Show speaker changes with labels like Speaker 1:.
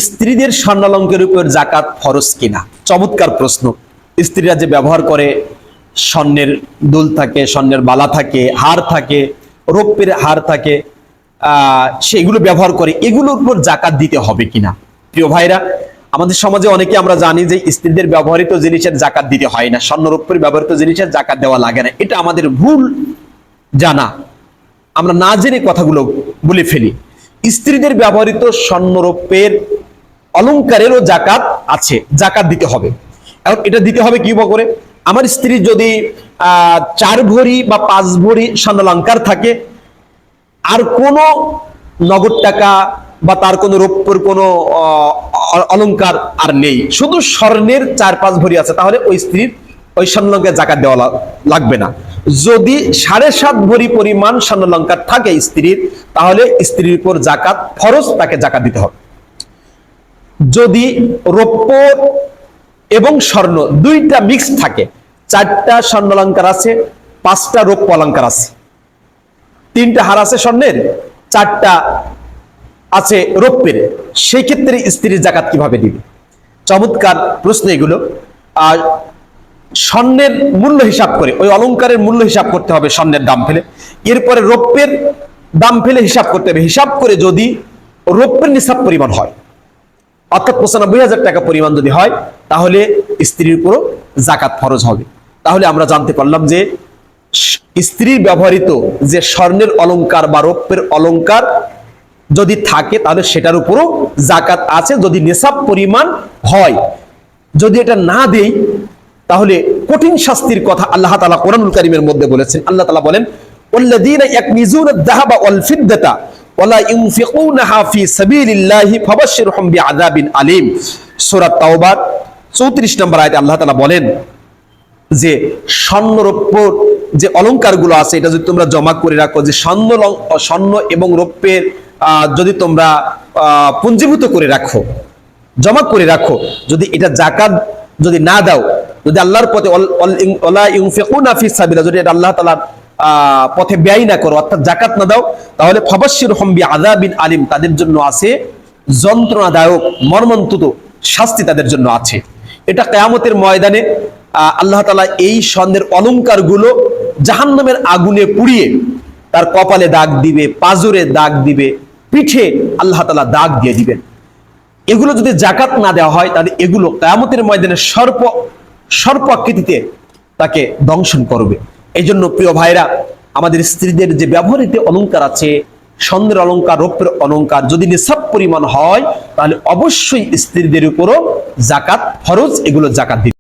Speaker 1: স্ত্রীদের স্বর্ণালঙ্কারের উপর জাকাত ফরজ কিনা? চমৎকার প্রশ্ন। স্ত্রীরা যে ব্যবহার করে, স্বর্ণের দুল থাকে, স্বর্ণের বালা থাকে, হার থাকে, রৌপ্যের হার থাকে, সেগুলো ব্যবহার করে, এগুলোর উপর জাকাত দিতে হবে কিনা? প্রিয় ভাইরা, আমাদের সমাজে অনেকে আমরা জানি যে স্ত্রীদের ব্যবহৃত জিনিসের জাকাত দিতে হয় না, স্বর্ণ রৌপ্যের ব্যবহৃত জিনিসের জাকাত দেওয়া লাগে না। এটা আমাদের ভুল জানা, আমরা না জেনে কথাগুলো বলে ফেলি। স্ত্রীদের ব্যবহৃত স্বর্ণ রৌপ্যের অলংকারেরও জাকাত আছে, জাকাত দিতে হবে। এখন এটা দিতে হবে কি করে? আমার স্ত্রী যদি 4 ভরি বা 5 ভরি স্বর্ণালঙ্কার থাকে, আর কোনো নগদ টাকা বা তার কোনো রৌপ্যের কোনো অলংকার আর নেই, শুধু স্বর্ণের 4-5 ভরি আছে, তাহলে ওই স্ত্রীর ওই স্বর্ণালঙ্কার জাকাত দেওয়া লাগবে না। যদি 7.5 ভরি পরিমাণ স্বর্ণালঙ্কার থাকে স্ত্রীর, তাহলে স্ত্রীর উপর জাকাত ফরজ, তাকে জাকাত দিতে হবে। যদি রৌপ্য এবং স্বর্ণ দুইটা মিক্স থাকে, 4টা স্বর্ণালঙ্কার আছে, 5টা রৌপ্য অলঙ্কার আছে, 3টা হার আছে স্বর্ণের, 4টা আছে রৌপ্যের, সেই ক্ষেত্রে স্ত্রীর জাকাত কিভাবে দিবে? চমৎকার প্রশ্ন এগুলো। আর স্বর্ণের মূল্য হিসাব করে, ওই অলংকারের মূল্য হিসাব করতে হবে স্বর্ণের দাম ফেলে, এরপরে রৌপ্যের দাম ফেলে হিসাব করতে হবে। হিসাব করে যদি রৌপ্যের নিসাব পরিমাণ হয়, অর্থাৎ 95,000 টাকা পরিমাণ যদি হয়, তাহলে স্ত্রীর উপরও জাকাত ফরজ হবে। তাহলে আমরা জানতে পারলাম যে স্ত্রীর ব্যবহৃত যে স্বর্ণের অলংকার বা রৌপ্যের অলংকার যদি থাকে, তাহলে সেটার উপরও জাকাত আছে, যদি নিসাব পরিমাণ হয়। যদি এটা না দেই, তাহলে কঠিন শাস্তির কথা আল্লাহ তাআলা কোরআনুল কারীমের মধ্যে বলেছেন। আল্লাহ তাআলা বলেন, ওয়াল্লাযীনা ইয়াকনিজুনা আয-যাহাবা ওয়াল ফিদ্দাতা ওয়ালা ইউনফিকুনাহা ফি সাবিলিল্লাহি ফাবাশশিরহুম বিআযাবিন আলীম। সূরা তাওবার 34 নম্বর আয়াতে আল্লাহ তাআলা বলেন যে স্বর্ণ রৌপ্য যে অলংকারগুলো আছে, এটা যদি তোমরা জমা করে রাখো, যে স্বর্ণ এবং রৌপ্যের যদি তোমরা পুঞ্জীভূত করে রাখো, জমা করে রাখো, যদি এটা জাকাত যদি না দাও, যদি আল্লাহর পথে ওয়ালা ইউনফিকুনা ফি সাবিলিল্লাহ, যদি এটা আল্লাহ তাআলার পথে ব্যয় না করো, অর্থাৎ জাকাত না দাও, তাহলে ফাবাশশিরহুম বিআযাবিন আলীম, তাদের জন্য আছে যন্ত্রণাদায়ক মর্মন্তুদ শাস্তি, তাদের জন্য আছে। এটা কিয়ামতের ময়দানে আল্লাহ তাআলা এই স্বর্ণের অলংকারগুলো জাহান্নামের আগুনে পুড়িয়ে তার কপালে দাগ দিবে, পাজরে দাগ দিবে, পিঠে আল্লাহ তাআলা দাগ দিয়ে দিবেন। এগুলো যদি জাকাত না দেওয়া হয়, তাহলে এগুলো কিয়ামতের ময়দানে সর্প আকৃতিতে তাকে দংশন করবে। এই জন্য প্রিয় ভাইরা, আমাদের স্ত্রীদের যে ব্যবহৃত অলংকার আছে, স্বর্ণের অলংকার, রৌপ্যের অলংকার, যদি নিসাব পরিমাণ হয়, তাহলে অবশ্যই স্ত্রীদের উপরও জাকাত ফরজ, এগুলো জাকাত দিতে